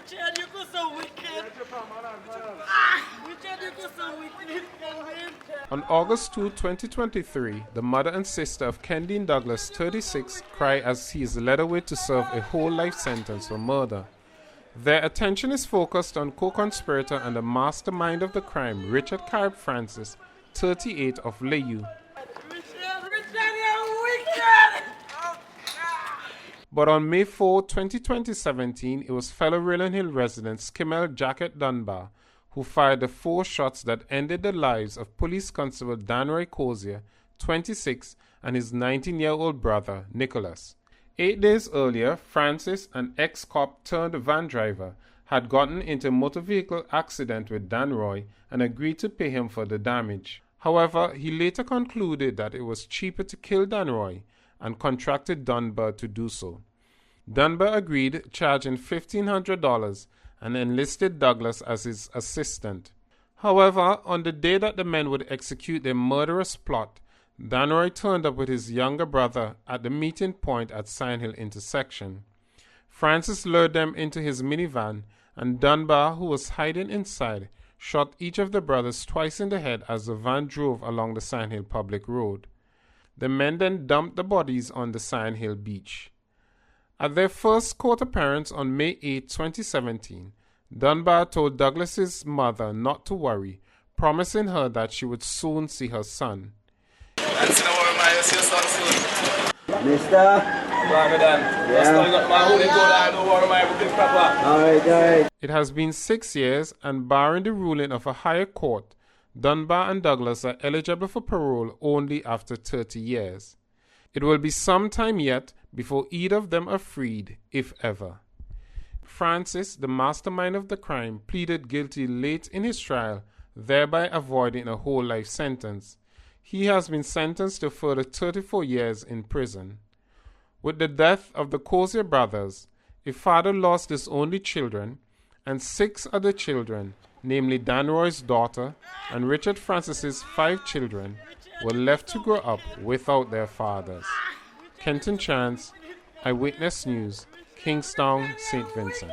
Richard, you go so wicked. Richard, you go so wicked. On August 2, 2023, the mother and sister of Kendine Douglas, 36, cry as he is led away to serve a whole life sentence for murder. Their attention is focused on co-conspirator and the mastermind of the crime, Richard Carib Francis, 38, of Layou. But on May 4, 2017, it was fellow Rolling Hill resident Skimmel Jacket Dunbar who fired the 4 shots that ended the lives of Police Constable Danroy Cozier, 26, and his 19-year-old brother, Nicholas. 8 days earlier, Francis, an ex-cop turned van driver, had gotten into a motor vehicle accident with Danroy and agreed to pay him for the damage. However, he later concluded that it was cheaper to kill Danroy and contracted Dunbar to do so. Dunbar agreed, charging $1,500, and enlisted Douglas as his assistant. However, on the day that the men would execute their murderous plot, Danroy turned up with his younger brother at the meeting point at Sign Hill intersection. Francis lured them into his minivan, and Dunbar, who was hiding inside, shot each of the brothers twice in the head as the van drove along the Sign Hill public road. The men then dumped the bodies on the Sign Hill beach. At their first court appearance on May 8, 2017, Dunbar told Douglas's mother not to worry, promising her that she would soon see her son. It has been 6 years, and barring the ruling of a higher court, Dunbar and Douglas are eligible for parole only after 30 years. It will be some time yet before either of them are freed, if ever. Francis, the mastermind of the crime, pleaded guilty late in his trial, thereby avoiding a whole life sentence. He has been sentenced to further 34 years in prison. With the death of the Cozier brothers, a father lost his only children, and 6 other children, namely Danroy's daughter and Richard Francis's 5 children, were left to grow up without their fathers. Kenton Chance, Eyewitness News, Kingstown, St. Vincent.